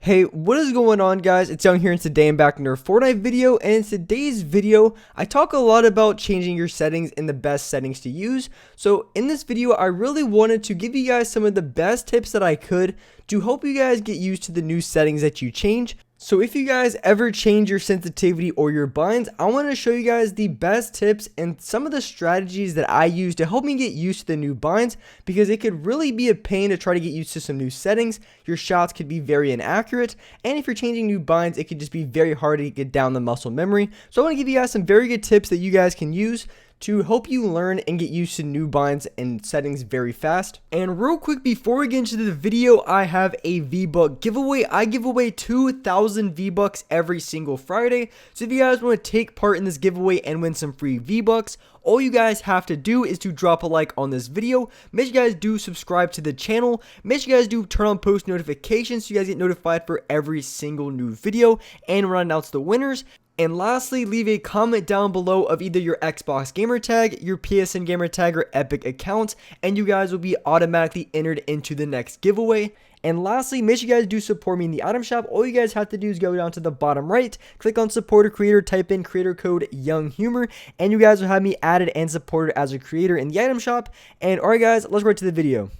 Hey, what is going on, guys? It's Young here, and today I'm back in our Fortnite video, and in today's video, I talk a lot about changing your settings and the best settings to use. So in this video, I really wanted to give you guys some of the best tips that I could to help you guys get used to the new settings that you change. So if you guys ever change your sensitivity or your binds, I want to show you guys the best tips and some of the strategies that I use to help me get used to the new binds, because it could really be a pain to try to get used to some new settings. Your shots could be very inaccurate, and if you're changing new binds, it could just be very hard to get down the muscle memory. So I want to give you guys some very good tips that you guys can use to help you learn and get used to new binds and settings very fast. And real quick, before we get into the video, I have a V-Buck giveaway. I give away 2,000 V-Bucks every single Friday. So if you guys want to take part in this giveaway and win some free V-Bucks, all you guys have to do is to drop a like on this video. Make sure you guys do subscribe to the channel. Make sure you guys do turn on post notifications so you guys get notified for every single new video and when I announce the winners. And lastly, leave a comment down below of either your Xbox gamer tag, your PSN gamer tag, or Epic account, and you guys will be automatically entered into the next giveaway. And lastly, make sure you guys do support me in the item shop. All you guys have to do is go down to the bottom right, click on support a creator, type in creator code YoungHumor, and you guys will have me added and supported as a creator in the item shop. And alright guys, let's get to the video.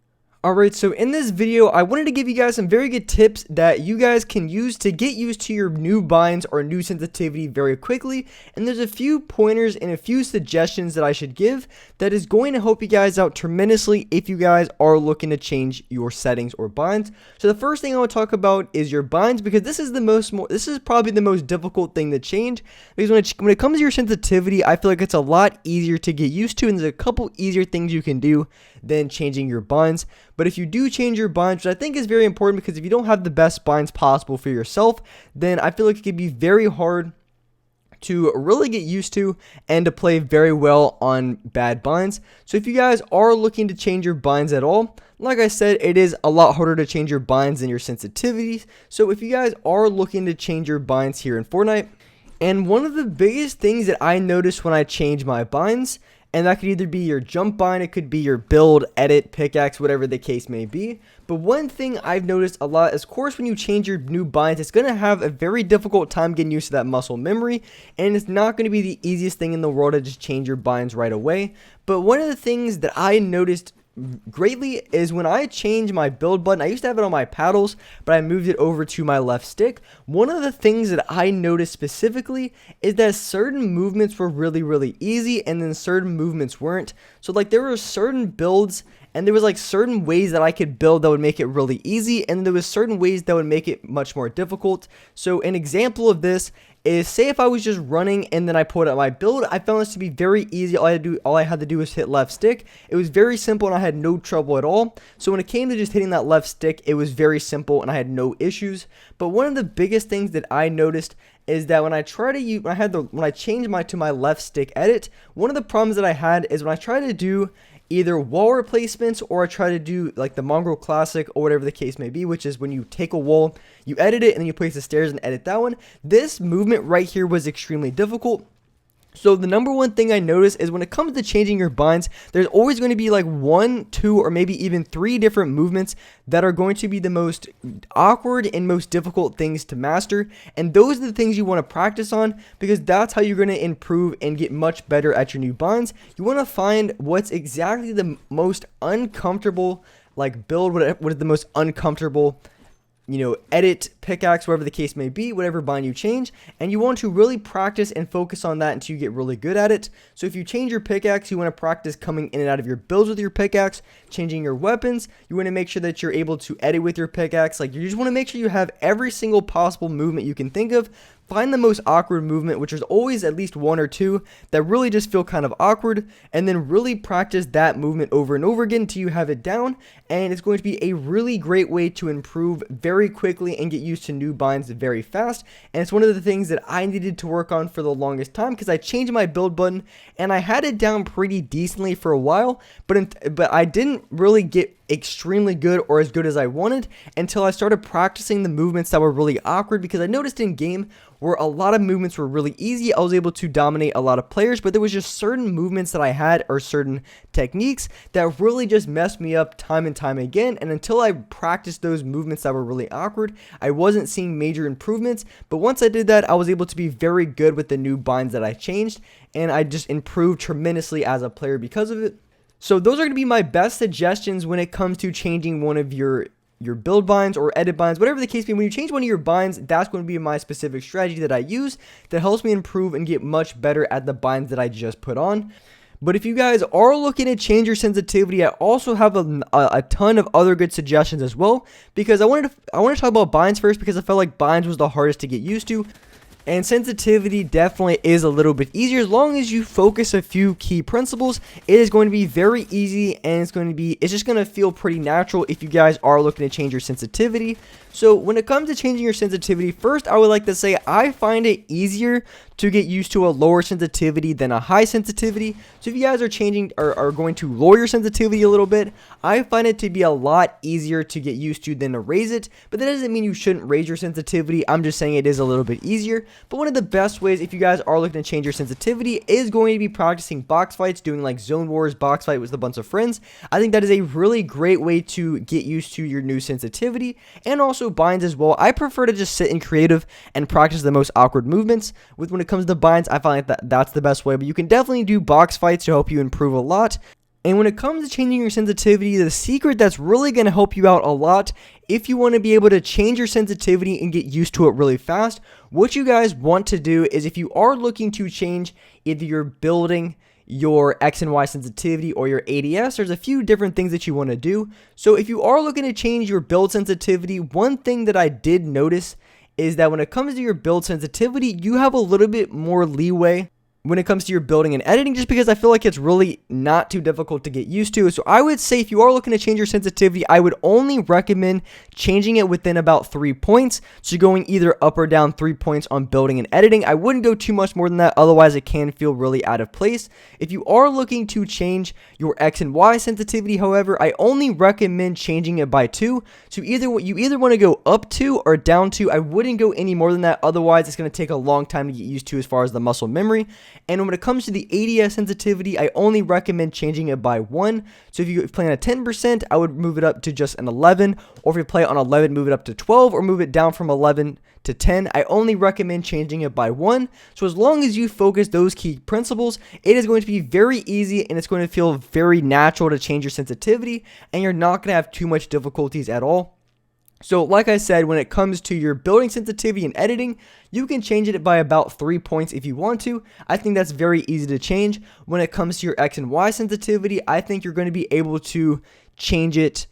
Alright, so in this video, I wanted to give you guys some very good tips that you guys can use to get used to your new binds or new sensitivity very quickly. And there's a few pointers and a few suggestions that I should give that is going to help you guys out tremendously if you guys are looking to change your settings or binds. So the first thing I want to talk about is your binds, because this is probably the most difficult thing to change, because when it comes to your sensitivity, I feel like it's a lot easier to get used to, and there's a couple easier things you can do than changing your binds. But if you do change your binds, which I think is very important, because if you don't have the best binds possible for yourself, then I feel like it can be very hard to really get used to and to play very well on bad binds. So if you guys are looking to change your binds at all, like I said, it is a lot harder to change your binds than your sensitivities. So if you guys are looking to change your binds here in Fortnite, and one of the biggest things that I notice when I change my binds, and that could either be your jump bind, it could be your build, edit, pickaxe, whatever the case may be. But one thing I've noticed a lot is, of course, when you change your new binds, it's going to have a very difficult time getting used to that muscle memory. And it's not going to be the easiest thing in the world to just change your binds right away. But one of the things that I noticed greatly is when I change my build button. I used to have it on my paddles, but I moved it over to my left stick. One of the things that I noticed specifically is that certain movements were really easy, and then certain movements weren't. So like there were certain builds, and there was like certain ways that I could build that would make it really easy, and there was certain ways that would make it much more difficult. So an example of this is, say if I was just running and then I pulled out my build, I found this to be very easy. All I had to do was hit left stick. It was very simple and I had no trouble at all. So when it came to just hitting that left stick, it was very simple and I had no issues. But one of the biggest things that I noticed is that when I changed to my left stick edit, one of the problems that I had is when I try to do either wall replacements, or I try to do like the Mongrel Classic or whatever the case may be, which is when you take a wall, you edit it, and then you place the stairs and edit that one. This movement right here was extremely difficult. So the number one thing I notice is when it comes to changing your binds, there's always going to be like 1, 2, or maybe even 3 different movements that are going to be the most awkward and most difficult things to master. And those are the things you want to practice on, because that's how you're going to improve and get much better at your new binds. You want to find what's exactly the most uncomfortable like build, what is the most uncomfortable, edit, pickaxe, whatever the case may be, whatever bind you change, and you want to really practice and focus on that until you get really good at it. So if you change your pickaxe, you want to practice coming in and out of your builds with your pickaxe, changing your weapons. You want to make sure that you're able to edit with your pickaxe. Like, you just want to make sure you have every single possible movement you can think of. Find the most awkward movement, which is always at least 1 or 2 that really just feel kind of awkward, and then really practice that movement over and over again until you have it down. And it's going to be a really great way to improve very quickly and get used to new binds very fast. And it's one of the things that I needed to work on for the longest time, because I changed my build button and I had it down pretty decently for a while, but I didn't really get extremely good or as good as I wanted until I started practicing the movements that were really awkward, because I noticed in game where a lot of movements were really easy. I was able to dominate a lot of players, but there was just certain movements that I had, or certain techniques, that really just messed me up time and time again. And until I practiced those movements that were really awkward, I wasn't seeing major improvements. But once I did that, I was able to be very good with the new binds that I changed, and I just improved tremendously as a player because of it. So those are going to be my best suggestions when it comes to changing one of your build binds or edit binds, whatever the case may be. When you change one of your binds, that's going to be my specific strategy that I use that helps me improve and get much better at the binds that I just put on. But if you guys are looking to change your sensitivity, I also have a ton of other good suggestions as well, because I wanted to talk about binds first, because I felt like binds was the hardest to get used to. And sensitivity definitely is a little bit easier. As long as you focus a few key principles, it is going to be very easy, and it's just going to feel pretty natural if you guys are looking to change your sensitivity. So when it comes to changing your sensitivity, first I would like to say I find it easier to get used to a lower sensitivity than a high sensitivity. So if you guys are changing or are going to lower your sensitivity a little bit, I find it to be a lot easier to get used to than to raise it. But that doesn't mean you shouldn't raise your sensitivity. I'm just saying it is a little bit easier. But one of the best ways, if you guys are looking to change your sensitivity, is going to be practicing box fights, doing like zone wars, box fight with a bunch of friends. I think that is a really great way to get used to your new sensitivity, and also binds as well. I prefer to just sit in creative and practice the most awkward movements. When it comes to binds, I find like that's the best way, but you can definitely do box fights to help you improve a lot. And when it comes to changing your sensitivity, the secret that's really going to help you out a lot, if you want to be able to change your sensitivity and get used to it really fast, what you guys want to do is, if you are looking to change either your building, your X and Y sensitivity, or your ADS, there's a few different things that you want to do. So if you are looking to change your build sensitivity, one thing that I did notice is that when it comes to your build sensitivity, you have a little bit more leeway when it comes to your building and editing, just because I feel like it's really not too difficult to get used to. So I would say if you are looking to change your sensitivity, I would only recommend changing it within about 3 points. So going either up or down 3 points on building and editing. I wouldn't go too much more than that, otherwise it can feel really out of place. If you are looking to change your X and Y sensitivity, however, I only recommend changing it by 2. So you either want to go up 2 or down 2. I wouldn't go any more than that, otherwise it's going to take a long time to get used to as far as the muscle memory. And when it comes to the ADS sensitivity, I only recommend changing it by 1. So if you play on a 10%, I would move it up to just an 11. Or if you play on 11, move it up to 12, or move it down from 11 to 10. I only recommend changing it by 1. So as long as you focus those key principles, it is going to be very easy, and it's going to feel very natural to change your sensitivity, and you're not going to have too much difficulties at all. So like I said, when it comes to your building sensitivity and editing, you can change it by about 3 points if you want to. I think that's very easy to change. When it comes to your X and Y sensitivity, I think you're going to be able to change it,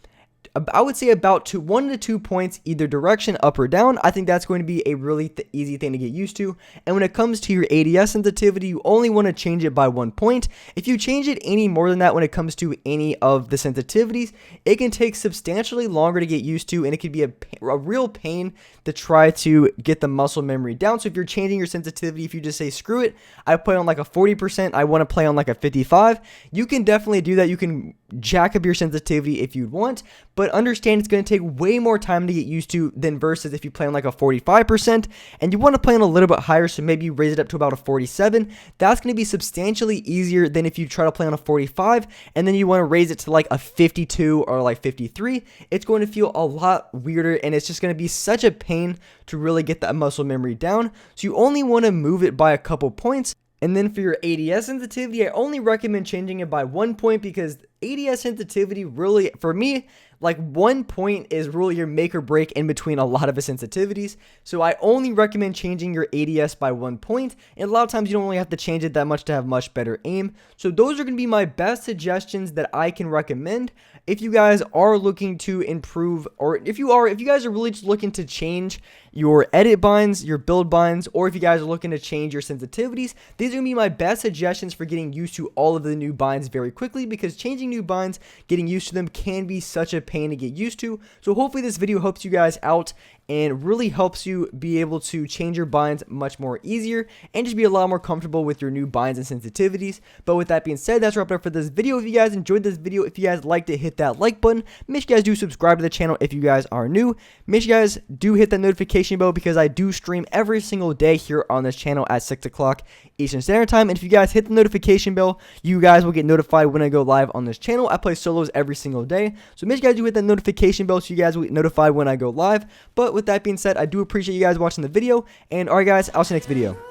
I would say, about 1 to 2 points either direction, up or down. I think that's going to be a really easy thing to get used to. And when it comes to your ADS sensitivity, you only want to change it by 1 point. If you change it any more than that when it comes to any of the sensitivities, it can take substantially longer to get used to, and it could be a real pain to try to get the muscle memory down. So if you're changing your sensitivity, if you just say, screw it, I play on like a 40%, I want to play on like a 55, you can definitely do that. You can jack up your sensitivity if you'd want, but understand it's going to take way more time to get used to than versus if you play on like a 45% and you want to play on a little bit higher, so maybe you raise it up to about a 47. That's going to be substantially easier than if you try to play on a 45 and then you want to raise it to like a 52 or like 53. It's going to feel a lot weirder, and it's just going to be such a pain to really get that muscle memory down. So you only want to move it by a couple points. And then for your ADS sensitivity, I only recommend changing it by 1 point, because ADS sensitivity really, for me, like 1 point is really your make or break in between a lot of the sensitivities. So I only recommend changing your ADS by 1 point. And a lot of times you don't really have to change it that much to have much better aim. So those are going to be my best suggestions that I can recommend if you guys are looking to improve, or if you guys are really just looking to change your edit binds, your build binds, or if you guys are looking to change your sensitivities. These are going to be my best suggestions for getting used to all of the new binds very quickly, because changing new binds, getting used to them can be such a pain to get used to. So hopefully this video helps you guys out. and really helps you be able to change your binds much more easier and just be a lot more comfortable with your new binds and sensitivities. But with that being said, that's wrapped up for this video. If you guys enjoyed this video, if you guys liked it, hit that like button. Make sure you guys do subscribe to the channel if you guys are new. Make sure you guys do hit that notification bell because I do stream every single day here on this channel at 6 o'clock Eastern Standard Time. And if you guys hit the notification bell, you guys will get notified when I go live on this channel. I play solos every single day, so make sure you guys do hit that notification bell so you guys will get notified when I go live. But with that being said, I do appreciate you guys watching the video, and alright guys, I'll see you next video.